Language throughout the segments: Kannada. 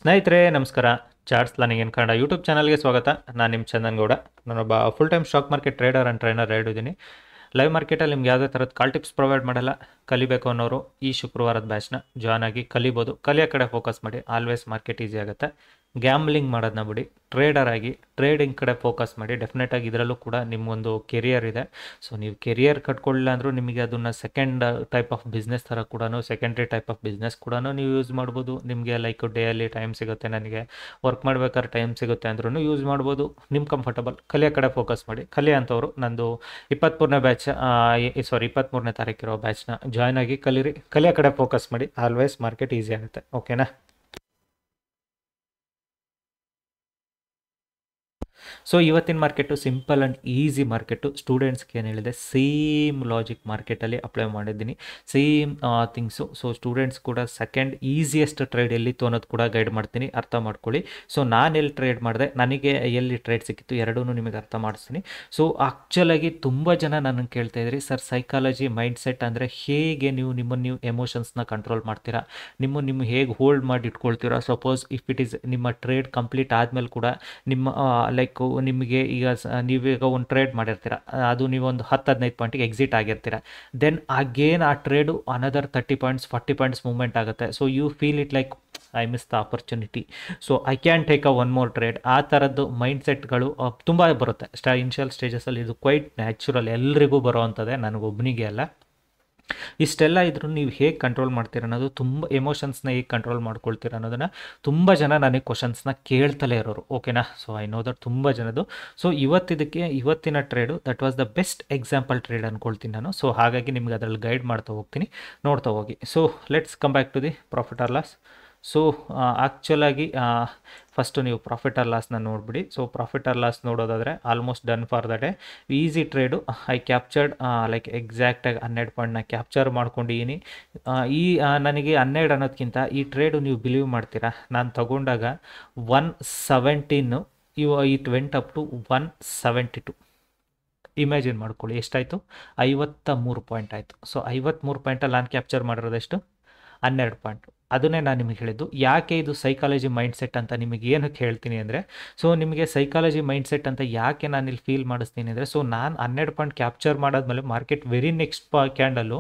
ಸ್ನೇಹಿತರೆ ನಮಸ್ಕಾರ. ಚಾರ್ಟ್ಸ್ ಪ್ಲಾನಿಂಗ್ ಇನ್ ಕನ್ನಡ ಯೂಟ್ಯೂಬ್ ಚಾನಲ್ಗೆ ಸ್ವಾಗತ. ನಾನು ನಿಮ್ಮ ಚಂದನ್ ಗೌಡ. ನಾನೊಬ್ಬ full time stock market trader and trainer ಹೇಳಿದ್ದೀನಿ. ಲೈವ್ ಮಾರ್ಕೆಟಲ್ಲಿ ನಿಮ್ಗೆ ಯಾವುದೇ ಥರದ ಕಾಲ್ ಟಿಪ್ಸ್ ಪ್ರೊವೈಡ್ ಮಾಡಲ್ಲ. ಕಲಿಬೇಕು ಅನ್ನೋರು ಈ ಶುಕ್ರವಾರದ ಬ್ಯಾಚ್ನ ಜಾಯ್ನ್ ಆಗಿ ಕಲಿಬೋದು. ಕಲಿಯೋ ಕಡೆ ಫೋಕಸ್ ಮಾಡಿ, ಆಲ್ವೇಸ್ ಮಾರ್ಕೆಟ್ ಈಸಿ ಆಗುತ್ತೆ. ಗ್ಯಾಮ್ಲಿಂಗ್ ಮಾಡೋದನ್ನ ಬಿಡಿ, ಟ್ರೇಡರ್ ಆಗಿ ಟ್ರೇಡಿಂಗ್ ಕಡೆ ಫೋಕಸ್ ಮಾಡಿ. ಡೆಫಿನೆಟಾಗಿ ಇದರಲ್ಲೂ ಕೂಡ ನಿಮಗೊಂದು ಕೆರಿಯರ್ ಇದೆ. ಸೊ ನೀವು ಕೆರಿಯರ್ ಕಟ್ಕೊಳ್ಳಿಲ್ಲ ಅಂದರೂ ನಿಮಗೆ ಅದನ್ನು ಸೆಕೆಂಡ್ ಟೈಪ್ ಆಫ್ ಬಿಸ್ನೆಸ್ ಥರ ಕೂಡ, ಸೆಕೆಂಡ್ರಿ ಟೈಪ್ ಆಫ್ ಬಿಸ್ನೆಸ್ ಕೂಡ ನೀವು ಯೂಸ್ ಮಾಡ್ಬೋದು. ನಿಮಗೆ ಲೈಕ್ ಡೇಯಲ್ಲಿ ಟೈಮ್ ಸಿಗುತ್ತೆ, ನನಗೆ ವರ್ಕ್ ಮಾಡ್ಬೇಕಾದ್ರೆ ಟೈಮ್ ಸಿಗುತ್ತೆ ಅಂದ್ರೂ ಯೂಸ್ ಮಾಡ್ಬೋದು. ನಿಮ್ಮ ಕಂಫರ್ಟಬಲ್. ಕಲಿಯೋ ಕಡೆ ಫೋಕಸ್ ಮಾಡಿ. ಕಲಿಯೋ ಅಂಥವ್ರು ನಂದು 23ನೇ ಬ್ಯಾಚ್ 23ನೇ ತಾರೀಕಿರೋ ಬ್ಯಾಚ್ನ ಜಾಯ್ನ್ ಆಗಿ ಕಲೀರಿ. ಕಲಿಯೋ ಕಡೆ ಫೋಕಸ್ ಮಾಡಿ, ಆಲ್ವೇಸ್ ಮಾರ್ಕೆಟ್ ಈಸಿ ಆಗುತ್ತೆ. ಓಕೆನಾ? ಸೊ ಇವತ್ತಿನ market simple and easy market. ಸ್ಟೂಡೆಂಟ್ಸ್ಗೆ ಏನು ಹೇಳಿದೆ, ಸೇಮ್ ಲಾಜಿಕ್ ಮಾರ್ಕೆಟಲ್ಲಿ ಅಪ್ಲೈ ಮಾಡಿದ್ದೀನಿ, ಸೇಮ್ ಥಿಂಗ್ಸು. ಸೊ ಸ್ಟೂಡೆಂಟ್ಸ್ ಕೂಡ ಸೆಕೆಂಡ್ ಈಸಿಯೆಸ್ಟ್ ಟ್ರೇಡ್ ಎಲ್ಲಿತ್ತು ಅನ್ನೋದು ಕೂಡ ಗೈಡ್ ಮಾಡ್ತೀನಿ, ಅರ್ಥ ಮಾಡ್ಕೊಳ್ಳಿ. ಸೊ ನಾನು ಎಲ್ಲಿ ಟ್ರೇಡ್ ಮಾಡಿದೆ, ನನಗೆ ಎಲ್ಲಿ ಟ್ರೇಡ್ ಸಿಕ್ಕಿತ್ತು, ಎರಡೂ ನಿಮಗೆ ಅರ್ಥ ಮಾಡಿಸ್ತೀನಿ. ಸೊ ಆ್ಯಕ್ಚುಲಾಗಿ ತುಂಬ ಜನ ನನ್ನನ್ನು ಕೇಳ್ತಾ ಇದ್ರಿ, ಸರ್ ಸೈಕಾಲಜಿ ಮೈಂಡ್ ಸೆಟ್ ಅಂದರೆ ಹೇಗೆ ನೀವು ಎಮೋಷನ್ಸ್ನ ಕಂಟ್ರೋಲ್ ಮಾಡ್ತೀರಾ, ನಿಮ್ಮ ಹೇಗೆ ಹೋಲ್ಡ್ ಮಾಡಿ ಇಟ್ಕೊಳ್ತೀರಾ. ಸಪೋಸ್ ಇಫ್ ಇಟ್ ಈಸ್ ನಿಮ್ಮ ಟ್ರೇಡ್ ಕಂಪ್ಲೀಟ್ ಆದಮೇಲೆ ಕೂಡ ನಿಮ್ಮ ಲೈಕ್ ನಿಮಗೆ ಈಗ ನೀವೀಗ ಒಂದು ಟ್ರೇಡ್ ಮಾಡಿರ್ತೀರ, ಅದು ನೀವೊಂದು 10-15 ಪಾಯಿಂಟಿಗೆ ಎಕ್ಸಿಟ್ ಆಗಿರ್ತೀರ. ದೆನ್ ಅಗೇನ್ ಆ trade another 30 points 40 points movement ಆಗುತ್ತೆ. So you feel it like I miss the opportunity, so I can take one more trade. ಆ ಥರದ್ದು ಮೈಂಡ್ ಸೆಟ್ಗಳು ತುಂಬ ಬರುತ್ತೆ ಇನಿಷಿಯಲ್ ಸ್ಟೇಜಸಲ್ಲಿ. ಇದು ಕ್ವೈಟ್ ನ್ಯಾಚುರಲ್, ಎಲ್ರಿಗೂ ಬರೋ ಅಂಥದ್ದೇ, ನನಗೊಬ್ಬನಿಗೆ ಅಲ್ಲ. ಇಷ್ಟೆಲ್ಲ ಇದ್ರೂ ನೀವು ಹೇಗೆ ಕಂಟ್ರೋಲ್ ಮಾಡ್ತೀರ ಅನ್ನೋದು, ತುಂಬ ಎಮೋಷನ್ಸ್ನ ಹೇಗೆ ಕಂಟ್ರೋಲ್ ಮಾಡ್ಕೊಳ್ತೀರ ಅನ್ನೋದನ್ನು ತುಂಬ ಜನ ನನಗೆ ಕ್ವಶನ್ಸ್ನ ಕೇಳ್ತಲೇ ಇರೋರು. ಓಕೆನಾ? ಸೊ ಐ ನೋ ದಟ್ ತುಂಬ ಜನದು. ಸೊ ಇವತ್ತಿನ trade that was the best example trade ಅಂದ್ಕೊಳ್ತೀನಿ ನಾನು. ಸೊ ಹಾಗಾಗಿ ನಿಮ್ಗೆ ಅದರಲ್ಲಿ ಗೈಡ್ ಮಾಡ್ತಾ ಹೋಗ್ತೀನಿ, ನೋಡ್ತಾ ಹೋಗಿ. So let's come back to the profit or loss. So ಆ್ಯಕ್ಚುಲಾಗಿ ಫಸ್ಟು ನೀವು ಪ್ರಾಫಿಟ್ ಆರ್ ಲಾಸ್ನ ನೋಡಿಬಿಡಿ. ಸೊ ಪ್ರಾಫಿಟ್ ಆರ್ ಲಾಸ್ ನೋಡೋದಾದರೆ almost done for the day. Easy trade. I captured like ಎಕ್ಸಾಕ್ಟಾಗಿ 12 ಪಾಯಿಂಟ್ನ ಕ್ಯಾಪ್ಚರ್ ಮಾಡ್ಕೊಂಡಿದ್ದೀನಿ. ನನಗೆ 12 ಅನ್ನೋದಕ್ಕಿಂತ ಈ ಟ್ರೇಡು ನೀವು ಬಿಲೀವ್ ಮಾಡ್ತೀರಾ, ನಾನು ತಗೊಂಡಾಗ 117 it went up to 172. Imagine ಮಾಡ್ಕೊಳ್ಳಿ ಎಷ್ಟಾಯಿತು, 53 ಪಾಯಿಂಟ್ ಆಯಿತು. ಸೊ 53 ಪಾಯಿಂಟಲ್ಲಿ ನಾನು ಕ್ಯಾಪ್ಚರ್ ಮಾಡಿರೋದೆಷ್ಟು, 12 ಪಾಯಿಂಟು. ಅದನ್ನೇ ನಾನು ನಿಮಗೆ ಹೇಳಿದ್ದು. ಯಾಕೆ ಇದು ಸೈಕಾಲಜಿ ಮೈಂಡ್ ಸೆಟ್ ಅಂತ ನಿಮಗೆ ಏನಕ್ಕೆ ಹೇಳ್ತೀನಿ ಅಂದರೆ, ಸೊ ನಿಮಗೆ ಸೈಕಾಲಜಿ ಮೈಂಡ್ ಸೆಟ್ ಅಂತ ಯಾಕೆ ನಾನು ಇಲ್ಲಿ ಫೀಲ್ ಮಾಡಿಸ್ತೀನಿ ಅಂದರೆ, ಸೊ ನಾನು 12 ಪಾಯಿಂಟ್ ಕ್ಯಾಪ್ಚರ್ ಮಾಡಾದ್ಮೇಲೆ market very next candle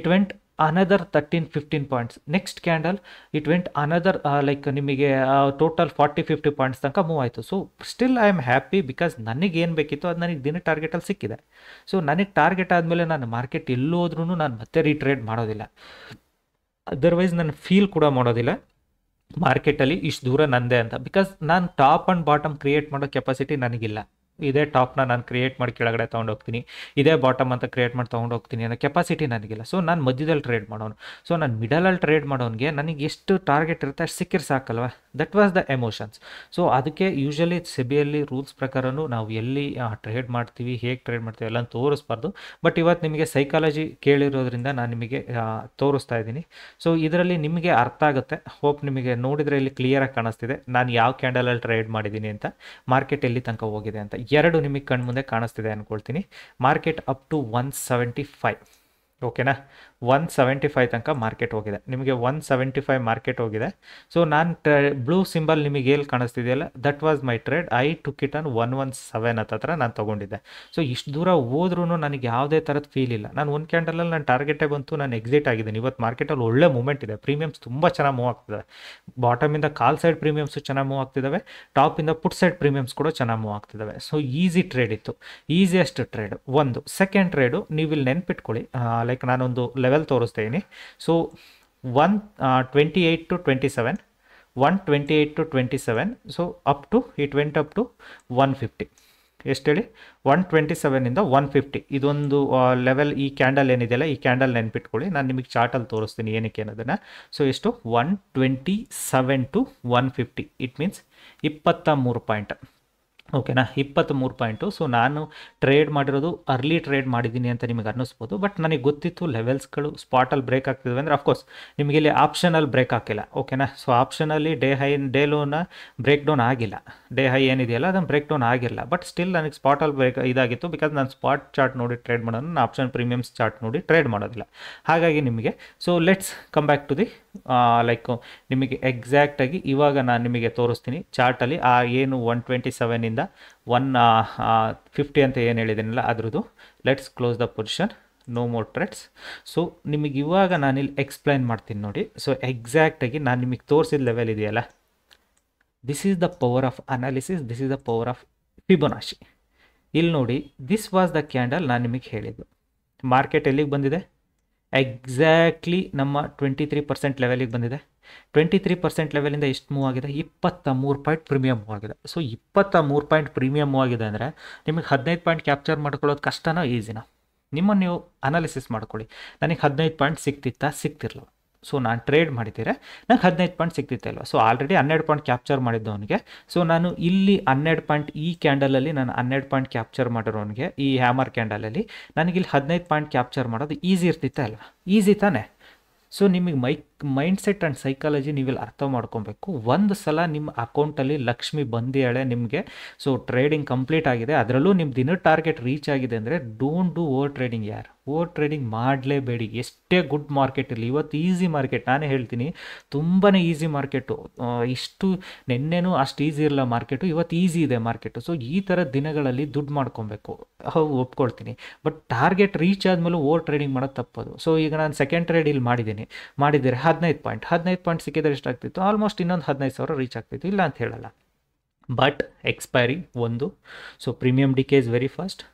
it went another 13-15 points. Next candle it went another like ನಿಮಗೆ ಟೋಟಲ್ 40-50 ಪಾಯಿಂಟ್ಸ್ ತನಕ ಮೂವ್ ಆಯಿತು. So still I am happy, because ನನಗೇನು ಬೇಕಿತ್ತು ಅದು ನನಗೆ ದಿನ ಟಾರ್ಗೆಟಲ್ಲಿ ಸಿಕ್ಕಿದೆ. ಸೊ ನನಗೆ ಟಾರ್ಗೆಟ್ ಆದಮೇಲೆ ನಾನು ಮಾರ್ಕೆಟ್ ಎಲ್ಲೋದ್ರೂ ನಾನು ಮತ್ತೆ ರೀಟ್ರೇಡ್ ಮಾಡೋದಿಲ್ಲ. ಅದರ್ವೈಸ್ ನಾನು ಫೀಲ್ ಕೂಡ ಮಾಡೋದಿಲ್ಲ ಮಾರ್ಕೆಟಲ್ಲಿ ಇಷ್ಟು ದೂರ ನಂದೇ ಅಂತ. ಬಿಕಾಸ್ ನಾನು ಟಾಪ್ ಆ್ಯಂಡ್ ಬಾಟಮ್ ಕ್ರಿಯೇಟ್ ಮಾಡೋ ಕೆಪಾಸಿಟಿ ನನಗಿಲ್ಲ. ಇದೇ ಟಾಪ್ನ ನಾನು ಕ್ರಿಯೇಟ್ ಮಾಡಿ ಕೆಳಗಡೆ ತೊಗೊಂಡೋಗ್ತೀನಿ, ಇದೇ ಬಾಟಮ್ ಅಂತ ಕ್ರಿಯೇಟ್ ಮಾಡಿ ತೊಗೊಂಡೋಗ್ತೀನಿ ಅನ್ನೋ ಕೆಪಾಸಿಟಿ ನನಗಿಲ್ಲ. ಸೊ ನಾನು ಮಧ್ಯದಲ್ಲಿ ಟ್ರೇಡ್ ಮಾಡೋನು. ಸೊ ನಾನು ಮಿಡಲಲ್ಲಿ ಟ್ರೇಡ್ ಮಾಡೋನಿಗೆ ನನಗೆ ಎಷ್ಟು ಟಾರ್ಗೆಟ್ ಇರುತ್ತೆ ಅಷ್ಟು ಸಿಕ್ಕಿರ್ ಸಾಕಲ್ವ. That was the emotions. So ಅದಕ್ಕೆ ಯೂಶ್ವಲಿ ಸೆಬಿಯಲ್ಲಿ ರೂಲ್ಸ್ ಪ್ರಕಾರನೂ ನಾವು ಎಲ್ಲಿ ಟ್ರೇಡ್ ಮಾಡ್ತೀವಿ, ಹೇಗೆ ಟ್ರೇಡ್ ಮಾಡ್ತೀವಿ ಎಲ್ಲ ತೋರಿಸ್ಬಾರ್ದು. ಬಟ್ ಇವತ್ತು ನಿಮಗೆ ಸೈಕಾಲಜಿ ಕೇಳಿರೋದ್ರಿಂದ ನಾನು ನಿಮಗೆ ತೋರಿಸ್ತಾ ಇದ್ದೀನಿ. ಸೊ ಇದರಲ್ಲಿ ನಿಮಗೆ ಅರ್ಥ ಆಗುತ್ತೆ. ಹೋಪ್ ನಿಮಗೆ ನೋಡಿದರೆ ಇಲ್ಲಿ ಕ್ಲಿಯರಾಗಿ ಕಾಣಿಸ್ತಿದೆ ನಾನು ಯಾವ ಕ್ಯಾಂಡಲಲ್ಲಿ ಟ್ರೇಡ್ ಮಾಡಿದ್ದೀನಿ ಅಂತ, ಮಾರ್ಕೆಟ್ ಎಲ್ಲಿ ತನಕ ಹೋಗಿದೆ ಅಂತ. ಎರಡು ನಿಮಗೆ ಕಣ್ಮುಂದೆ ಕಾಣಿಸ್ತಿದೆ ಅಂದ್ಕೊಳ್ತೀನಿ. Market up to 175. ಓಕೆನಾ? 175 ತನಕ ಮಾರ್ಕೆಟ್ ಹೋಗಿದೆ. ನಿಮಗೆ 175 ಮಾರ್ಕೆಟ್ ಹೋಗಿದೆ. ಸೊ ನಾನು ಬ್ಲೂ ಸಿಂಬಲ್ ನಿಮಗೆ ಎಲ್ಲಿ ಕಾಣಿಸ್ತಿದೆಯಲ್ಲ, that was my trade. I took it on 117 ಹತ್ರ ನಾನು ತೊಗೊಂಡಿದ್ದೆ. ಸೊ ಇಷ್ಟು ದೂರ ಹೋದ್ರೂ ನನಗೆ ಯಾವುದೇ ಥರದ ಫೀಲ್ ಇಲ್ಲ. ನಾನು ಒಂದು ಕ್ಯಾಂಡಲಲ್ಲಿ ನಾನು ಟಾರ್ಗೆಟೇ ಬಂತು, ನಾನು ಎಕ್ಸಿಟ್ ಆಗಿದ್ದೀನಿ. ಇವತ್ತು ಮಾರ್ಕೆಟಲ್ಲಿ ಒಳ್ಳೆ ಮೂವ್ಮೆಂಟ್ ಇದೆ. ಪ್ರೀಮಿಯಮ್ಸ್ ತುಂಬ ಚೆನ್ನಾಗಿ ಮೂವ್ ಆಗ್ತಿದೆ. ಬಾಟಮಿಂದ ಕಾಲ್ ಸೈಡ್ ಪ್ರೀಮಿಯಮ್ಸು ಚೆನ್ನಾಗಿ ಮೂವ್ ಆಗ್ತಿದ್ದಾವೆ, ಟಾಪಿಂದ ಪುಟ್ ಸೈಡ್ ಪ್ರೀಮಿಯಮ್ಸ್ ಕೂಡ ಚೆನ್ನಾಗಿ ಮೂವ್ ಆಗ್ತಿದ್ದಾವೆ. ಸೊ ಈಸಿ ಟ್ರೇಡ್ ಇತ್ತು, ಈಸಿಯೆಸ್ಟ್ ಟ್ರೇಡ್ ಒಂದು. ಸೆಕೆಂಡ್ ಟ್ರೇಡು ನೀವು ಇಲ್ಲಿ ನೆನ್ಪಿಟ್ಕೊಳ್ಳಿ, ಲೈಕ್ ನಾನೊಂದು ಲೆವೆಲ್ ತೋರಿಸ್ತಾ ಇದ್ದೀನಿ. So 128 to 27, 128 to 27. So up to it went up to 150. ಎಷ್ಟು ಹೇಳಿ, 127ಇಂದ 150 ಇದೊಂದು ಲೆವೆಲ್. ಈ ಕ್ಯಾಂಡಲ್ ಏನಿದೆಯಲ್ಲ, ಈ ಕ್ಯಾಂಡಲ್ ನೆನ್ಪಿಟ್ಕೊಳ್ಳಿ. ನಾನು ನಿಮಗೆ ಚಾರ್ಟಲ್ಲಿ ತೋರಿಸ್ತೀನಿ ಏನಕ್ಕೆ ಅನ್ನೋದನ್ನು. ಸೊ ಎಷ್ಟು, 127 to 150, ಇಟ್ ಮೀನ್ಸ್ 23 ಪಾಯಿಂಟ್. ಓಕೆನಾ? 23 ಪಾಯಿಂಟು. ಸೊ ನಾನು ಟ್ರೇಡ್ ಮಾಡಿರೋದು ಅರ್ಲಿ ಟ್ರೇಡ್ ಮಾಡಿದ್ದೀನಿ ಅಂತ ನಿಮಗೆ ಅನ್ನಿಸ್ಬೋದು. ಬಟ್ ನನಗೆ ಗೊತ್ತಿತ್ತು ಲೆವೆಲ್ಸ್ಗಳು ಸ್ಪಾಟಲ್ಲಿ ಬ್ರೇಕ್ ಆಗ್ತಿದ್ವಿ ಅಂದರೆ, ಅಫ್ಕೋರ್ಸ್ ನಿಮಗೆ ಇಲ್ಲಿ ಆಪ್ಷನಲ್ಲಿ ಬ್ರೇಕ್ ಹಾಕಿಲ್ಲ. ಓಕೆನಾ? ಸೊ ಆಪ್ಷನಲ್ಲಿ ಡೇ ಲೋನ ಬ್ರೇಕ್ ಡೌನ್ ಆಗಿಲ್ಲ. ಡೇ ಹೈ ಏನಿದೆಯಲ್ಲ ಅದನ್ನು ಬ್ರೇಕ್ ಡೌನ್ ಆಗಿಲ್ಲ. ಬಟ್ ಸ್ಟಿಲ್ ನನಗೆ ಸ್ಪಾಟಲ್ಲಿ ಬ್ರೇಕ್ ಇದಾಗಿತ್ತು. ಬಿಕಾಸ್ ನಾನು ಸ್ಪಾಟ್ ಚಾರ್ಟ್ ನೋಡಿ ಟ್ರೇಡ್ ಮಾಡೋದು, ನಾನು ಆಪ್ಷನ್ ಪ್ರೀಮಿಯಮ್ಸ್ ಚಾರ್ಟ್ ನೋಡಿ ಟ್ರೇಡ್ ಮಾಡೋದಿಲ್ಲ. ಹಾಗಾಗಿ ನಿಮಗೆ so let's come back to the like ನಿಮಗೆ ಎಕ್ಸಾಕ್ಟಾಗಿ ಇವಾಗ ನಾನು ನಿಮಗೆ ತೋರಿಸ್ತೀನಿ ಚಾರ್ಟಲ್ಲಿ ಆ ಏನು 127ಇಂದ 150 ಅಂತ ಏನು ಹೇಳಿದ್ದೀನಲ್ಲ ಅದ್ರದ್ದು. Let's close the position, no more trades. So ನಿಮಗೆ ಇವಾಗ ನಾನಿಲ್ಲಿ ಎಕ್ಸ್ಪ್ಲೈನ್ ಮಾಡ್ತೀನಿ ನೋಡಿ. ಸೊ ಎಕ್ಸಾಕ್ಟಾಗಿ ನಾನು ನಿಮಗೆ ತೋರಿಸಿದ ಲೆವೆಲ್ ಇದೆಯಲ್ಲ, this is the power of analysis, this is the power of Fibonacci. ಇಲ್ಲಿ ನೋಡಿ, ದಿಸ್ ವಾಸ್ ದ ಕ್ಯಾಂಡಲ್ ನಾನು ನಿಮಗೆ ಹೇಳಿದ್ದು. ಮಾರ್ಕೆಟ್ ಎಲ್ಲಿಗೆ ಬಂದಿದೆ? ಎಕ್ಸಾಕ್ಟ್ಲಿ ನಮ್ಮ 23% ಲೆವೆಲಿಗೆ ಬಂದಿದೆ. 23% ಲೆವೆಲಿಂದ ಎಷ್ಟು ಮೂವ್ ಆಗಿದೆ? 23 ಪಾಯಿಂಟ್ ಪ್ರೀಮಿಯಮ್ ಮೂವ್ ಆಗಿದೆ. ಸೊ 23 ಪಾಯಿಂಟ್ ಪ್ರೀಮಿಯಮ್ ಮೂವ್ ಆಗಿದೆ ಅಂದರೆ ನಿಮಗೆ 15 ಪಾಯಿಂಟ್ ಕ್ಯಾಪ್ಚರ್ ಮಾಡ್ಕೊಳ್ಳೋದು ಕಷ್ಟನೋ ಈಸಿನೋ? ನಿಮ್ಮನ್ನು ನೀವು ಅನಾಲಿಸಿಸ್ ಮಾಡ್ಕೊಳ್ಳಿ. ನನಗೆ 15 ಪಾಯಿಂಟ್ ಸಿಗ್ತಿರಲ್ಲ. ಸೊ ನಾನು ಟ್ರೇಡ್ ಮಾಡಿದ್ದೀರೆ, ನಂಗೆ 15 ಪಾಯಿಂಟ್ ಸಿಗ್ತಿತ್ತೆ ಅಲ್ವ. ಸೊ ಆಲ್ರೆಡಿ 12 ಪಾಯಿಂಟ್ ಕ್ಯಾಪ್ಚರ್ ಮಾಡಿದ್ದವನಿಗೆ, ಸೊ ನಾನು ಇಲ್ಲಿ 12 ಪಾಯಿಂಟ್ ಈ ಕ್ಯಾಂಡಲಲ್ಲಿ ನಾನು 12 ಪಾಯಿಂಟ್ ಕ್ಯಾಪ್ಚರ್ ಮಾಡಿರೋನಿಗೆ ಈ ಹ್ಯಾಮರ್ ಕ್ಯಾಂಡಲಲ್ಲಿ ನನಗಿಲ್ಲಿ 15 ಪಾಯಿಂಟ್ ಕ್ಯಾಪ್ಚರ್ ಮಾಡೋದು ಈಸಿ ಇರ್ತಿತ್ತೆ ಅಲ್ವ? ಈಸಿ ತಾನೆ? ಸೊ ನಿಮಗೆ ಮೈಂಡ್ಸೆಟ್ ಆ್ಯಂಡ್ ಸೈಕಾಲಜಿ ನೀವಿಲ್ಲಿ ಅರ್ಥ ಮಾಡ್ಕೊಬೇಕು. ಒಂದು ಸಲ ನಿಮ್ಮ ಅಕೌಂಟಲ್ಲಿ ಲಕ್ಷ್ಮಿ ಬಂದೇಳೆ ನಿಮಗೆ, ಸೊ ಟ್ರೇಡಿಂಗ್ ಕಂಪ್ಲೀಟ್ ಆಗಿದೆ, ಅದರಲ್ಲೂ ನಿಮ್ಮ ದಿನದ ಟಾರ್ಗೆಟ್ ರೀಚ್ ಆಗಿದೆ ಅಂದರೆ ಡೋಂಟ್ ಡೂ ಓವರ್ ಟ್ರೇಡಿಂಗ್ ಯಾರು. ಓವರ್ ಟ್ರೇಡಿಂಗ್ ಮಾಡಲೇಬೇಡಿ. ಎಷ್ಟೇ ಗುಡ್ ಮಾರ್ಕೆಟ್ ಇರಲಿ, ಇವತ್ತು ಈಸಿ ಮಾರ್ಕೆಟ್, ನಾನೇ ಹೇಳ್ತೀನಿ ತುಂಬಾ ಈಸಿ ಮಾರ್ಕೆಟು. ಇಷ್ಟು ನೆನ್ನೆನೂ ಅಷ್ಟು ಈಸಿ ಇರಲ್ಲ ಮಾರ್ಕೆಟು, ಇವತ್ತು ಈಸಿ ಇದೆ ಮಾರ್ಕೆಟು. ಸೊ ಈ ಥರ ದಿನಗಳಲ್ಲಿ ದುಡ್ಡು ಮಾಡ್ಕೊಬೇಕು, ಒಪ್ಕೊಳ್ತೀನಿ. ಬಟ್ ಟಾರ್ಗೆಟ್ ರೀಚ್ ಆದಮೇಲೆ ಓವರ್ ಟ್ರೇಡಿಂಗ್ ಮಾಡೋದು ತಪ್ಪದು. ಸೊ ಈಗ ನಾನು ಸೆಕೆಂಡ್ ಟ್ರೇಡ್ ಇಲ್ಲಿ ಮಾಡಿದ್ದೀರಿ 15 ಪಾಯಿಂಟ್ ಸಿಕ್ಕಿದ್ರೆ ಎಷ್ಟಾಗ್ತಿತ್ತು? ಆಲ್ಮೋಸ್ಟ್ ಇನ್ನೊಂದು 15,000 ರೀಚ್ ಆಗ್ತಿತ್ತು, ಇಲ್ಲ ಅಂತ ಹೇಳಲ್ಲ. ಬಟ್ ಎಕ್ಸ್ಪೈರಿ ಒಂದು, so premium decay is very fast.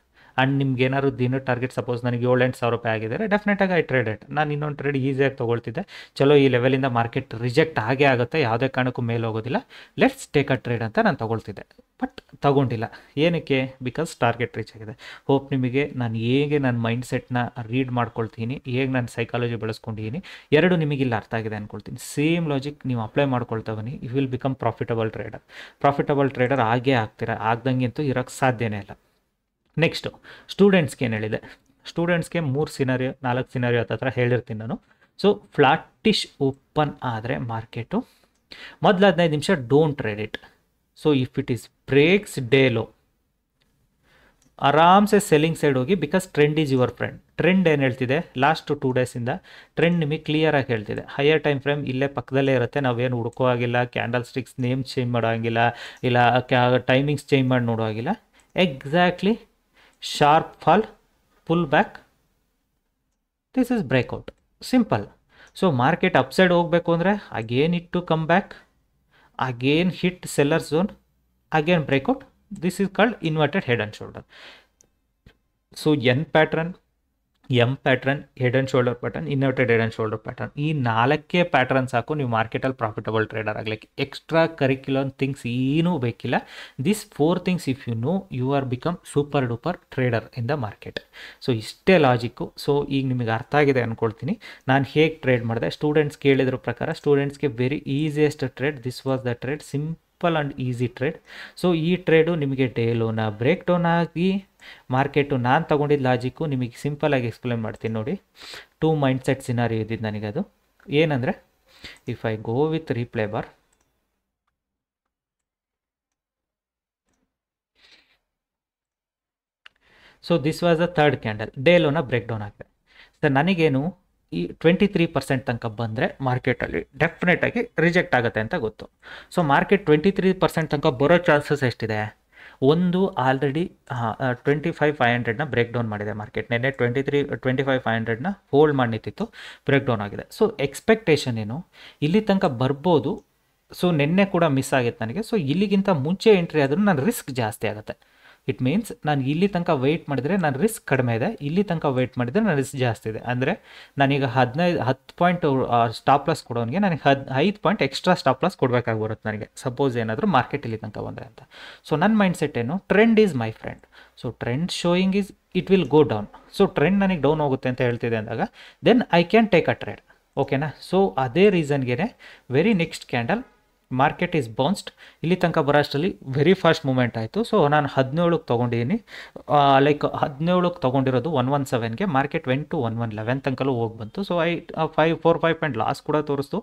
And ನಿಮ್ಗೆ ಏನಾದ್ರು ದಿನ ಟಾರ್ಗೆಟ್ ಸಪೋಸ್ ನನಗೆ 7-8 ಸಾವಿರ ರೂಪಾಯಿ ಆಗಿದ್ದಾರೆ, ಡೆಫಿನೆಟಾಗಿ ಐ ಟ್ರೇಡೆಡ್. ನಾನು ಇನ್ನೊಂದು ಟ್ರೇಡ್ ಈಸಿಯಾಗಿ ತೊಗೊಳ್ತಿದ್ದೆ. ಚಲೋ ಈ ಲೆವೆಲಿಂದ ಮಾರ್ಕೆಟ್ ರಿಜೆಕ್ಟ್ ಆಗೇ ಆಗುತ್ತೆ, ಯಾವುದೇ ಕಾರಣಕ್ಕೂ ಮೇಲೆ ಹೋಗೋದಿಲ್ಲ, ಲೆಟ್ಸ್ ಟೇಕ್ ಅ ಟ್ರೇಡ್ ಅಂತ ನಾನು ತೊಗೊಳ್ತಿದ್ದೆ. ಬಟ್ ತೊಗೊಂಡಿಲ್ಲ. ಏನಕ್ಕೆ? ಬಿಕಾಸ್ ಟಾರ್ಗೆಟ್ ರೀಚ್ ಆಗಿದೆ. ಹೋಪ್ ನಿಮಗೆ ನಾನು ಹೇಗೆ ನನ್ನ ಮೈಂಡ್ಸೆಟ್ನ ರೀಡ್ ಮಾಡ್ಕೊಳ್ತೀನಿ, ಹೇಗೆ ನಾನು ಸೈಕಾಲಜಿ ಬೆಳೆಸ್ಕೊಂಡಿದ್ದೀನಿ, ಎರಡು ನಿಮಗಿಲ್ಲ ಅರ್ಥ ಆಗಿದೆ ಅಂದ್ಕೊಳ್ತೀನಿ. ಸೇಮ್ ಲಾಜಿಕ್ ನೀವು ಅಪ್ಲೈ ಮಾಡ್ಕೊಳ್ತಾ ಬನ್ನಿ, you will become profitable trader ಆಗೇ ಆಗ್ತೀರಾ. ಆಗ್ದಂಗೆ ಅಂತೂ ಇರೋಕ್ಕೆ ಸಾಧ್ಯನೇ ಇಲ್ಲ. ನೆಕ್ಸ್ಟು ಸ್ಟೂಡೆಂಟ್ಸ್ಗೆ ಏನು ಹೇಳಿದೆ? ಸ್ಟೂಡೆಂಟ್ಸ್ಗೆ 4 ಸಿನಾರಿಯೋ ಹತ್ರ ಹೇಳಿರ್ತೀನಿ ನಾನು. ಸೊ ಫ್ಲಾಟಿಶ್ ಓಪನ್ ಆದರೆ ಮಾರ್ಕೆಟು ಮೊದಲು 15 ನಿಮಿಷ don't trade it. So if it is breaks day low, ಆರಾಮ್ಸೆ ಸೆಲ್ಲಿಂಗ್ ಸೈಡ್ ಹೋಗಿ, because trend is your friend. Trend ಏನು ಹೇಳ್ತಿದೆ? ಲಾಸ್ಟ್ 2 ಡೇಸಿಂದ ಟ್ರೆಂಡ್ ನಿಮಗೆ ಕ್ಲಿಯರಾಗಿ ಹೇಳ್ತಿದೆ. ಹೈಯರ್ ಟೈಮ್ ಫ್ರೇಮ್ ಇಲ್ಲೇ ಪಕ್ಕದಲ್ಲೇ ಇರುತ್ತೆ, ನಾವೇನು ಹುಡುಕೋ ಆಗಿಲ್ಲ, ಕ್ಯಾಂಡಲ್ ಸ್ಟಿಕ್ಸ್ ನೇಮ್ ಚೇಂಜ್ ಮಾಡೋ ಆಗಿಲ್ಲ, ಇಲ್ಲ ಟೈಮಿಂಗ್ಸ್ ಚೇಂಜ್ ಮಾಡಿ ನೋಡೋ ಆಗಿಲ್ಲ. Exactly sharp fall, pull back, this is breakout, simple. So market upside ಹೋಗಬೇಕು ಅಂದರೆ again it to come back, again hit seller zone, again breakout. This is called inverted head and shoulder. So N pattern, M pattern, head and shoulder pattern, inverted head and shoulder pattern, ಈ 4 ಪ್ಯಾಟರ್ನ್ ಸಾಕು ನೀವು ಮಾರ್ಕೆಟಲ್ಲಿ ಪ್ರಾಫಿಟಬಲ್ ಟ್ರೇಡರ್ ಆಗಲಿಕ್ಕೆ. ಎಕ್ಸ್ಟ್ರಾ ಕರಿಕ್ಯುಲರ್ ಥಿಂಗ್ಸ್ ಏನೂ ಬೇಕಿಲ್ಲ. This 4 things if you know, you are become super duper trader in the market. So ಇಷ್ಟೇ ಲಾಜಿಕ್ಕು. ಸೊ ಈಗ ನಿಮಗೆ ಅರ್ಥ ಆಗಿದೆ ಅಂದ್ಕೊಳ್ತೀನಿ ನಾನು ಹೇಗೆ ಟ್ರೇಡ್ ಮಾಡಿದೆ. ಸ್ಟೂಡೆಂಟ್ಸ್ ಕೇಳಿದ್ರ ಪ್ರಕಾರ ಸ್ಟೂಡೆಂಟ್ಸ್ಗೆ very easiest trade, this was the trade, simple and easy trade. So ಈ ಟ್ರೇಡು ನಿಮಗೆ ಡೇ ಲೋನ ಬ್ರೇಕ್ ಡೌನ್ ಆಗಿ ಮಾರ್ಕೆಟು ನಾನು ತೊಗೊಂಡಿದ್ದ ಲಾಜಿಕ್ಕು ನಿಮಗೆ ಸಿಂಪಲಾಗಿ ಎಕ್ಸ್ಪ್ಲೇನ್ ಮಾಡ್ತೀನಿ ನೋಡಿ. 2 ಮೈಂಡ್ಸೆಟ್ ಸಿನಾರಿಯೋ ಇದ್ದಿದ್ದು ನನಗೆ. ಅದು ಏನಂದರೆ, if I go with replay bar, so this was the third candle, day ಲೋನ ಬ್ರೇಕ್ ಡೌನ್ ಆಗಿದೆ. ಸರ್ ನನಗೇನು ಈ 23% ತನಕ ಬಂದರೆ ಮಾರ್ಕೆಟಲ್ಲಿ ಡೆಫಿನೆಟಾಗಿ ರಿಜೆಕ್ಟ್ ಆಗುತ್ತೆ ಅಂತ ಗೊತ್ತು. ಸೊ ಮಾರ್ಕೆಟ್ 23% ತನಕ ಬರೋ ಚಾನ್ಸಸ್ ಎಷ್ಟಿದೆ? ಒಂದು ಆಲ್ರೆಡಿ 25,500ನ ಬ್ರೇಕ್ ಡೌನ್ ಮಾಡಿದೆ ಮಾರ್ಕೆಟ್. ನೆನ್ನೆ 25,500ನ ಹೋಲ್ಡ್ ಮಾಡಿ ನಿಂತಿತ್ತು, ಬ್ರೇಕ್ ಡೌನ್ ಆಗಿದೆ. ಸೊ ಎಕ್ಸ್ಪೆಕ್ಟೇಷನ್ ಏನು? ಇಲ್ಲಿ ತನಕ ಬರ್ಬೋದು. ಸೊ ನೆನ್ನೆ ಕೂಡ ಮಿಸ್ ಆಗಿತ್ತು ನನಗೆ. ಸೊ ಇಲ್ಲಿಗಿಂತ ಮುಂಚೆ ಎಂಟ್ರಿ ಆದರೂ ನನ್ನ ರಿಸ್ಕ್ ಜಾಸ್ತಿ ಆಗುತ್ತೆ. ಇಟ್ ಮೀನ್ಸ್ ನಾನು ಇಲ್ಲಿ ತನಕ ವೆಯ್ಟ್ ಮಾಡಿದರೆ ನನ್ನ ರಿಸ್ಕ್ ಕಡಿಮೆ ಇದೆ, ಇಲ್ಲಿ ತನಕ ವೆಯ್ಟ್ ಮಾಡಿದರೆ ನನ್ನ ರಿಸ್ಕ್ ಜಾಸ್ತಿ ಇದೆ. ಅಂದರೆ ನಾನೀಗ 10 ಪಾಯಿಂಟ್ ಸ್ಟಾಪ್ ಲಾಸ್ ಕೊಡೋನಿಗೆ ನನಗೆ 5 ಪಾಯಿಂಟ್ ಎಕ್ಸ್ಟ್ರಾ ಸ್ಟಾಪ್ ಲಾಸ್ ಕೊಡಬೇಕಾಗಿ ಬರುತ್ತೆ ನನಗೆ, ಸಪೋಸ್ ಏನಾದರೂ ಮಾರ್ಕೆಟ್ ಇಲ್ಲಿ ತನಕ ಬಂದರೆ ಅಂತ. ಸೊ ನನ್ನ ಮೈಂಡ್ಸೆಟ್ ಏನು? Trend is my friend. So trend showing is it will go down. So trend ನನಗೆ ಡೌನ್ ಹೋಗುತ್ತೆ ಅಂತ ಹೇಳ್ತಿದೆ ಅಂದಾಗ then I can take a trade. ಓಕೆನಾ? ಸೊ ಅದೇ ರೀಸನ್ಗೆ very next candle market is bounced. ಇಲ್ಲಿ ತನಕ ಬರೋಷ್ಟರಲ್ಲಿ ವೆರಿ ಫಾಸ್ಟ್ ಮೂಮೆಂಟ್ ಆಯಿತು. ಸೊ ನಾನು 17ಕ್ಕೆ ತೊಗೊಂಡಿದ್ದೀನಿ. ಲೈಕ್ 17ಕ್ಕೆ ತೊಗೊಂಡಿರೋದು 117ಗೆ, ಮಾರ್ಕೆಟ್ ವೆಂಟ್ ಟು 1111 ತನಕಲೂ ಹೋಗಿ ಬಂತು. ಸೊ 4-5 ಪಾಯಿಂಟ್ ಲಾಸ್ ಕೂಡ ತೋರಿಸ್ತು.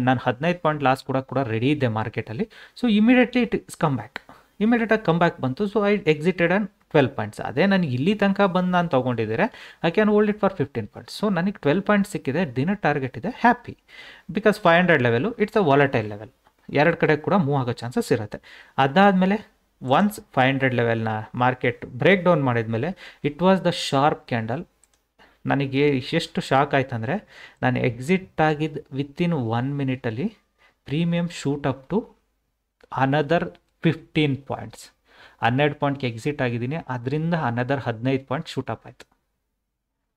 ನಾನು 15 ಪಾಯಿಂಟ್ ಲಾಸ್ ಕೂಡ ರೆಡಿ ಇದ್ದೆ ಮಾರ್ಕೆಟಲ್ಲಿ. So immediately it is come back, ಇಮಿಡಿಯೇಟಾಗಿ ಕಮ್ ಬ್ಯಾಕ್ ಬಂತು. So I exited and 12 points. ಅದೇ ನನಗೆ ಇಲ್ಲಿ ತನಕ ಬಂದು ನಾನು ತೊಗೊಂಡಿದ್ದರೆ I can hold it for 15 points. So ನನಗೆ 12 ಪಾಯಿಂಟ್ಸ್ ಸಿಕ್ಕಿದೆ, ದಿನ ಟಾರ್ಗೆಟ್ ಇದೆ, happy. Because 500 level it's a volatile level, ಎರಡು ಕಡೆ ಕೂಡ ಮೂವ್ ಆಗೋ ಚಾನ್ಸಸ್ ಇರುತ್ತೆ. ಅದಾದಮೇಲೆ ಒನ್ಸ್ 500 ಲೆವೆಲ್ನ ಮಾರ್ಕೆಟ್ ಬ್ರೇಕ್ ಡೌನ್ ಮಾಡಿದ್ಮೇಲೆ it was the sharp candle. ನನಗೆ ಎಷ್ಟು ಶಾಕ್ ಆಯ್ತು ಅಂದರೆ, ನಾನು ಎಕ್ಸಿಟ್ ಆಗಿದ್ದು ವಿತಿನ್ 1 ಮಿನಿಟಲ್ಲಿ premium shoot up to another 15 points. 12 ಪಾಯಿಂಟ್ಗೆ ಎಕ್ಸಿಟ್ ಆಗಿದ್ದೀನಿ, ಅದರಿಂದ ಅನದರ್ 15 ಪಾಯಿಂಟ್ ಶೂಟ್ ಅಪ್ ಆಯಿತು.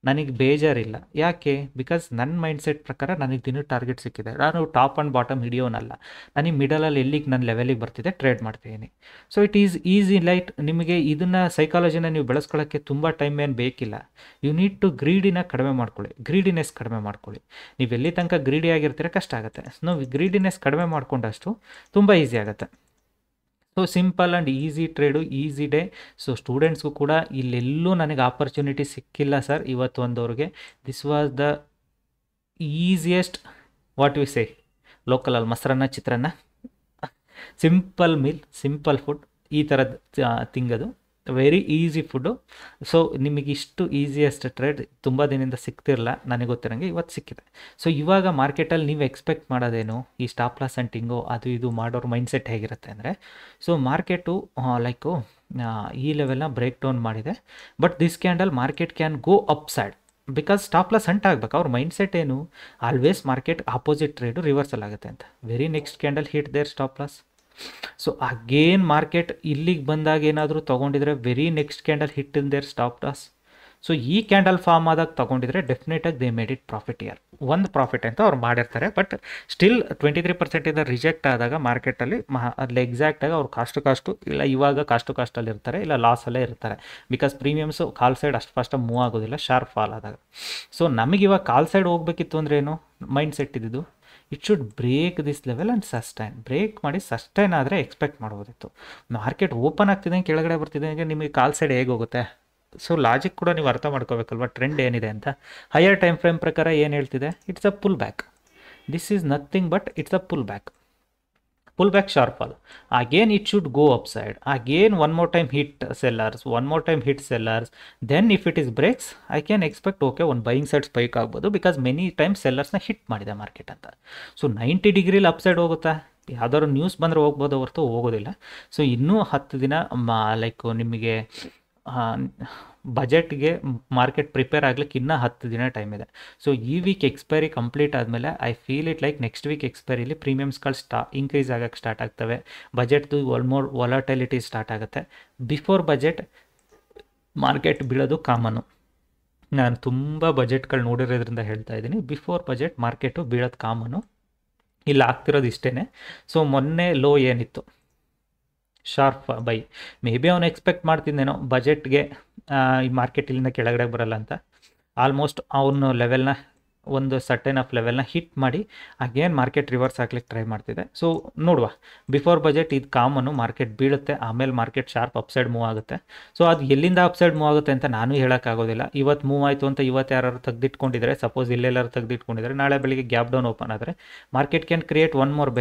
ನನಗೆ ಬೇಜಾರಿಲ್ಲ. ಯಾಕೆ? ಬಿಕಾಸ್ ನನ್ನ ಮೈಂಡ್ಸೆಟ್ ಪ್ರಕಾರ ನನಗೆ ದಿನ ಟಾರ್ಗೆಟ್ ಸಿಕ್ಕಿದೆ. ನಾನು ಟಾಪ್ ಆ್ಯಂಡ್ ಬಾಟಮ್ ಹಿಡಿಯೋನಲ್ಲ, ನನಗೆ ಮಿಡಲಲ್ಲಿ ಎಲ್ಲಿಗೆ ನನ್ನ ಲೆವೆಲಿಗೆ ಬರ್ತಿದೆ ಟ್ರೇಡ್ ಮಾಡ್ತಿದ್ದೀನಿ. So it is easy light. ನಿಮಗೆ ಇದನ್ನು ಸೈಕಾಲಜಿನ ನೀವು ಬೆಳೆಸ್ಕೊಳ್ಳೋಕ್ಕೆ ತುಂಬ ಟೈಮ್ ಏನು ಬೇಕಿಲ್ಲ. ಯು ನೀಡ್ ಟು ಕಡಿಮೆ ಮಾಡ್ಕೊಳ್ಳಿ, ಗ್ರೀಡಿನೆಸ್ ಕಡಿಮೆ ಮಾಡ್ಕೊಳ್ಳಿ. ನೀವು ಎಲ್ಲಿ ತನಕ ಗ್ರೀಡಿ ಆಗಿರ್ತೀರ ಕಷ್ಟ ಆಗುತ್ತೆ. ನಾವು ಗ್ರೀಡಿನೆಸ್ ಕಡಿಮೆ ಮಾಡ್ಕೊಂಡಷ್ಟು ತುಂಬ ಈಸಿ ಆಗುತ್ತೆ. So simple and easy trade, easy day. So ಸ್ಟೂಡೆಂಟ್ಸ್ಗೂ ಕೂಡ ಇಲ್ಲೆಲ್ಲೂ ನನಗೆ ಆಪರ್ಚುನಿಟಿ ಸಿಕ್ಕಿಲ್ಲ ಸರ್ ಇವತ್ತು ಒಂದವ್ರಿಗೆ. This was the easiest, what we say, ಲೋಕಲಲ್ಲಿ ಮೊಸರನ್ನ ಚಿತ್ರಾನ್ನ, ಸಿಂಪಲ್ ಮೀಲ್, ಸಿಂಪಲ್ ಫುಡ್, ಈ ಥರದ್ದು ತಿಂಗದು ವೆರಿ ಈಸಿ ಫುಡ್ಡು. ಸೊ ನಿಮಗೆ ಇಷ್ಟು ಈಸಿಯೆಸ್ಟ್ ಟ್ರೇಡ್ ತುಂಬ ದಿನದಿಂದ ಸಿಗ್ತಿರಲ್ಲ, ನನಗೆ ಗೊತ್ತಿರೋಂಗೆ ಇವತ್ತು ಸಿಕ್ಕಿದೆ. ಸೊ ಇವಾಗ ಮಾರ್ಕೆಟಲ್ಲಿ ನೀವು ಎಕ್ಸ್ಪೆಕ್ಟ್ ಮಾಡೋದೇನು, ಈ ಸ್ಟಾಪ್ ಲಾಸ್ ಅಂಟಿಂಗು ಅದು ಇದು ಮಾಡೋರು ಮೈಂಡ್ಸೆಟ್ ಹೇಗಿರುತ್ತೆ ಅಂದರೆ, ಸೊ ಮಾರ್ಕೆಟು ಲೈಕು ಈ ಲೆವೆಲ್ನ ಬ್ರೇಕ್ ಡೌನ್ ಮಾಡಿದೆ, but this candle market can go up side. Because stop loss hunt ಆಗಬೇಕು. ಅವ್ರ ಮೈಂಡ್ಸೆಟ್ ಏನು, always market opposite trade reversal ಆಗುತ್ತೆ ಅಂತ. Very next candle hit their stop loss. So again market ಇಲ್ಲಿಗೆ ಬಂದಾಗ ಏನಾದರೂ ತೊಗೊಂಡಿದ್ರೆ very next candle hit in their stop loss. So ಈ ಕ್ಯಾಂಡಲ್ ಫಾರ್ಮ್ ಆದಾಗ ತೊಗೊಂಡಿದ್ರೆ ಡೆಫಿನೆಟಾಗಿ they made it profit here. ಒಂದು ಪ್ರಾಫಿಟ್ ಅಂತ ಅವ್ರು ಮಾಡಿರ್ತಾರೆ, ಬಟ್ ಸ್ಟಿಲ್ 23% ರಿಜೆಕ್ಟ್ ಆದಾಗ ಮಾರ್ಕೆಟಲ್ಲಿ ಅಲ್ಲಿ ಎಕ್ಸಾಕ್ಟಾಗಿ ಅವ್ರು ಕಾಸ್ಟು ಇಲ್ಲ ಇವಾಗ ಕಾಸ್ಟಲ್ಲಿ ಇರ್ತಾರೆ, ಇಲ್ಲ ಲಾಸಲ್ಲೇ ಇರ್ತಾರೆ. ಬಿಕಾಸ್ ಪ್ರೀಮಿಯಮ್ಸು ಕಾಲ್ ಸೈಡ್ ಅಷ್ಟು ಫಾಸ್ಟಾಗಿ ಮೂವ್ ಆಗೋದಿಲ್ಲ ಶಾರ್ಪ್ ಫಾಲ್ ಆದಾಗ. ಸೊ ನಮಗಿವಾಗ ಕಾಲ್ ಸೈಡ್ ಹೋಗಬೇಕಿತ್ತು ಅಂದರೆ ಏನು ಮೈಂಡ್ ಸೆಟ್ ಇದ್ದಿದ್ದು, it should break this level and sustain. Break ಮಾಡಿ ಸಸ್ಟೈನ್ ಆದರೆ ಎಕ್ಸ್ಪೆಕ್ಟ್ ಮಾಡ್ಬೋದಿತ್ತು. ಮಾರ್ಕೆಟ್ ಓಪನ್ ಆಗ್ತಿದೆ ಕೆಳಗಡೆ ಬರ್ತಿದೆ ನಿಮಗೆ ಕಾಲ್ ಸೈಡ್ ಹೇಗೆ ಹೋಗುತ್ತೆ? ಸೊ ಲಾಜಿಕ್ ಕೂಡ ನೀವು ಅರ್ಥ ಮಾಡ್ಕೋಬೇಕಲ್ವ, ಟ್ರೆಂಡ್ ಏನಿದೆ ಅಂತ. ಹೈಯರ್ ಟೈಮ್ ಫ್ರೇಮ್ ಪ್ರಕಾರ ಏನು ಹೇಳ್ತಿದೆ, it's a pull back. This is nothing but it's a pull back sharp fall. Again it should go upside. Again one more time hit sellers. Then if it is breaks, I can expect okay one buying side spike ಆಗ್ಬೋದು. ಬಿಕಾಸ್ ಮೆನಿ ಟೈಮ್ ಸೆಲ್ಲರ್ಸ್ನ ಹಿಟ್ ಮಾಡಿದೆ ಮಾರ್ಕೆಟ್ ಅಂತ. ಸೊ 90 ಡಿಗ್ರಿಲಿ ಅಪ್ಸೈಡ್ ಹೋಗುತ್ತಾ? ಯಾವ್ದಾದ್ರು ನ್ಯೂಸ್ ಬಂದರೆ ಹೋಗ್ಬೋದು ಹೊರತು ಹೋಗೋದಿಲ್ಲ. ಸೊ ಇನ್ನೂ 10 ದಿನ ಲೈಕ್ ನಿಮಗೆ ಬಜೆಟ್ಗೆ ಮಾರ್ಕೆಟ್ ಪ್ರಿಪೇರ್ ಆಗ್ಲಿಕ್ಕೆ ಇನ್ನೂ 10 ದಿನ ಟೈಮ್ ಇದೆ. ಸೊ ಈ ವೀಕ್ ಎಕ್ಸ್ಪೈರಿ ಕಂಪ್ಲೀಟ್ ಆದಮೇಲೆ I feel it like next week ಎಕ್ಸ್ಪೈರಿಲಿ ಪ್ರೀಮಿಯಮ್ಸ್ಗಳು ಇನ್ಕ್ರೀಸ್ ಆಗೋಕ್ಕೆ ಸ್ಟಾರ್ಟ್ ಆಗ್ತವೆ. ಬಜೆಟ್ದು ಆಲ್ಮೋಸ್ಟ್ ವಾಲಟೈಲಿಟಿ ಸ್ಟಾರ್ಟ್ ಆಗುತ್ತೆ. ಬಿಫೋರ್ ಬಜೆಟ್ ಮಾರ್ಕೆಟ್ ಬೀಳೋದು ಕಾಮನು. ನಾನು ತುಂಬ ಬಜೆಟ್ಗಳು ನೋಡಿರೋದ್ರಿಂದ ಹೇಳ್ತಾ ಇದ್ದೀನಿ, ಬಿಫೋರ್ ಬಜೆಟ್ ಮಾರ್ಕೆಟು ಬೀಳೋದು ಕಾಮನು. ಇಲ್ಲಿ ಆಗ್ತಿರೋದು ಇಷ್ಟೇ. ಸೊ ಮೊನ್ನೆ ಲೋ ಏನಿತ್ತು ಶಾರ್ಪ್ ಬೈ, ಮೇ ಬಿ ಅವ್ನು ಎಕ್ಸ್ಪೆಕ್ಟ್ ಮಾಡ್ತಿದ್ದೇನೋ ಬಜೆಟ್ಗೆ ಈ ಮಾರ್ಕೆಟ್ ಇಲ್ಲಿಂದ ಕೆಳಗಡೆ ಬರಲ್ಲ ಅಂತ. ಆಲ್ಮೋಸ್ಟ್ ಅವನು ಲೆವೆಲ್ನ ಒಂದು ಸರ್ಟೆನ್ ಆಫ್ ಲೆವೆಲ್ನ ಹಿಟ್ ಮಾಡಿ ಅಗೇನ್ ಮಾರ್ಕೆಟ್ ರಿವರ್ಸ್ ಹಾಕ್ಲಿಕ್ಕೆ ಟ್ರೈ ಮಾಡ್ತಿದೆ. ಸೊ ನೋಡುವ, ಬಿಫೋರ್ ಬಜೆಟ್ ಇದು ಕಾಮನ್ನು, ಮಾರ್ಕೆಟ್ ಬೀಳುತ್ತೆ, ಆಮೇಲೆ ಮಾರ್ಕೆಟ್ ಶಾರ್ಪ್ ಅಪ್ಸೈಡ್ ಮೂವ್ ಆಗುತ್ತೆ. ಸೊ ಅದು ಎಲ್ಲಿಂದ ಅಪ್ಸೈಡ್ ಮೂವ್ ಆಗುತ್ತೆ ಅಂತ ನಾನು ಹೇಳೋಕ್ಕಾಗೋದಿಲ್ಲ. ಇವತ್ತು ಮೂವ್ ಆಯಿತು ಅಂತ ಇವತ್ತು ಯಾರು ತೆಗೆದಿಟ್ಕೊಂಡಿದ್ದಾರೆ, ಸಪೋಸ್ ಇಲ್ಲೆಲ್ಲರೂ ತೆಗೆದಿಟ್ಕೊಂಡಿದ್ದಾರೆ, ನಾಳೆ ಬೆಳಿಗ್ಗೆ ಗ್ಯಾಪ್ ಡೌನ್ ಓಪನ್ ಆದರೆ market can create one more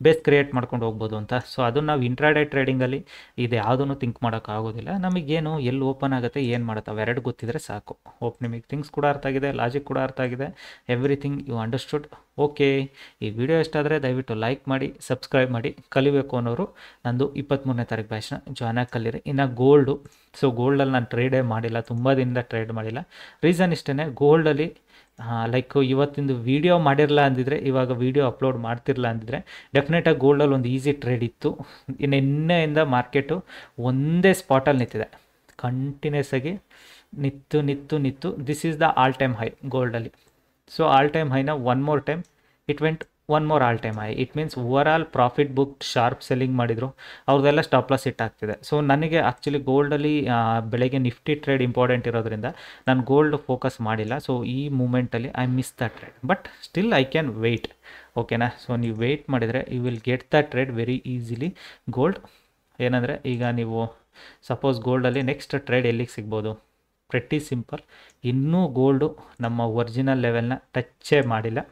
base create ಮಾಡ್ಕೊಂಡು ಹೋಗ್ಬೋದು ಅಂತ. ಸೊ ಅದನ್ನು ನಾವು ಇಂಟ್ರಾಡೇ ಟ್ರೇಡಿಂಗಲ್ಲಿ ಇದು ಯಾವುದೂ ಥಿಂಕ್ ಮಾಡೋಕ್ಕಾಗೋದಿಲ್ಲ. ನಮಗೇನು ಎಲ್ಲಿ ಓಪನ್ ಆಗುತ್ತೆ, ಏನು ಮಾಡುತ್ತೆ ಅವೆರಡು ಗೊತ್ತಿದ್ರೆ ಸಾಕು. ಹೋಪ್ ನಿಮಗೆ ಥಿಂಗ್ಸ್ ಕೂಡ ಅರ್ಥ ಆಗಿದೆ, ಲಾಜಿಕ್ ಕೂಡ ಅರ್ಥ ಆಗಿದೆ, ಎವ್ರಿಥಿಂಗ್ ಯು ಅಂಡರ್ಸ್ಟುಡ್. ಓಕೆ, ಈ ವಿಡಿಯೋ ಇಷ್ಟ ಆದರೆ ದಯವಿಟ್ಟು ಲೈಕ್ ಮಾಡಿ, ಸಬ್ಸ್ಕ್ರೈಬ್ ಮಾಡಿ. ಕಲಿಬೇಕು ಅನ್ನೋರು ನಂದು 23ನೇ ತಾರೀಕು ಬ್ಯಾಚ್ನ ಜಾಯ್ನ್ ಆಗಿ ಕಲೀರಿ. ಇನ್ನು ಗೋಲ್ಡು, ಸೊ ಗೋಲ್ಡಲ್ಲಿ ನಾನು ಟ್ರೇಡೇ ಮಾಡಿಲ್ಲ, ತುಂಬ ದಿನದಿಂದ ಟ್ರೇಡ್ ಮಾಡಿಲ್ಲ. ರೀಸನ್ ಇಷ್ಟೇ, ಗೋಲ್ಡಲ್ಲಿ ಲೈಕ್ ಇವತ್ತಿಂದು ವೀಡಿಯೋ ಮಾಡಿರಲ್ಲ ಅಂದಿದ್ರೆ, ಇವಾಗ ವೀಡಿಯೋ ಅಪ್ಲೋಡ್ ಮಾಡ್ತಿರಲ್ಲ ಅಂದಿದ್ರೆ ಡೆಫಿನೆಟಾಗಿ ಗೋಲ್ಡಲ್ಲಿ ಒಂದು ಈಸಿ ಟ್ರೇಡ್ ಇತ್ತು. ನಿನ್ನೆಯಿಂದ ಮಾರ್ಕೆಟು ಒಂದೇ ಸ್ಪಾಟಲ್ಲಿ ನಿಂತಿದೆ, ಕಂಟಿನ್ಯೂಸ್ ಆಗಿ ನಿತ್ತು. This is the all time high ಗೋಲ್ಡಲ್ಲಿ. ಸೊ ಆಲ್ ಟೈಮ್ ಹೈನ one more time it went one more all time high. It means over all profit book sharp selling ಮಾಡಿದರು, ಅವ್ರದ್ದೆಲ್ಲ ಸ್ಟಾಪ್ ಲಾಸ್ ಹಿಟ್ ಆಗ್ತಿದೆ. ಸೊ ನನಗೆ ಆ್ಯಕ್ಚುಲಿ ಗೋಲ್ಡಲ್ಲಿ ಬೆಳಗ್ಗೆ ನಿಫ್ಟಿ ಟ್ರೇಡ್ ಇಂಪಾರ್ಟೆಂಟ್ ಇರೋದ್ರಿಂದ ನಾನು ಗೋಲ್ಡ್ ಫೋಕಸ್ ಮಾಡಿಲ್ಲ. ಸೊ ಈ ಮೂಮೆಂಟಲ್ಲಿ I miss the trade, but still I can wait. ಓಕೆನಾ? ಸೊ ನೀವು ವೆಯ್ಟ್ ಮಾಡಿದರೆ you will get the trade very easily. Gold ಏನಂದರೆ, ಈಗ ನೀವು ಸಪೋಸ್ ಗೋಲ್ಡಲ್ಲಿ ನೆಕ್ಸ್ಟ್ ಟ್ರೇಡ್ ಎಲ್ಲಿಗೆ ಸಿಗ್ಬೋದು? Pretty simple. ಇನ್ನೂ ಗೋಲ್ಡು ನಮ್ಮ ಒರಿಜಿನಲ್ ಲೆವೆಲ್ನ ಟಚ್ಚೇ ಮಾಡಿಲ್ಲ.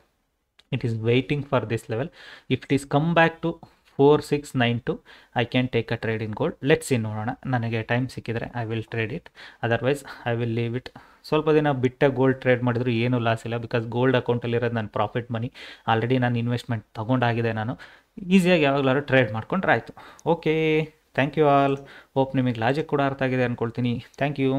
It is waiting for this level. If it is come back to 4692 I can take a trade in gold. Let's see, ನೋಡೋಣ. ನನಗೆ ಟೈಮ್ ಸಿಕ್ಕಿದರೆ I will trade it, otherwise I will leave it. ಸ್ವಲ್ಪ ದಿನ ಬಿಟ್ಟ ಗೋಲ್ಡ್ ಟ್ರೇಡ್ ಮಾಡಿದ್ರು ಏನೂ ಲಾಸ್ ಇಲ್ಲ, ಬಿಕಾಸ್ ಗೋಲ್ಡ್ ಅಕೌಂಟಲ್ಲಿರೋದು ನನ್ನ ಪ್ರಾಫಿಟ್ ಮನಿ. ಆಲ್ರೆಡಿ ನಾನು ಇನ್ವೆಸ್ಟ್ಮೆಂಟ್ ತೊಗೊಂಡಾಗಿದೆ. ನಾನು ಈಸಿಯಾಗಿ ಯಾವಾಗಲಾದ್ರು ಟ್ರೇಡ್ ಮಾಡ್ಕೊಂಡ್ರೆ ಆಯಿತು. Okay, thank you all. Hope ನಿಮಗೆ ಲಾಜಿಕ್ ಕೂಡ ಅರ್ಥ ಆಗಿದೆ ಅಂದ್ಕೊಳ್ತೀನಿ. Thank you.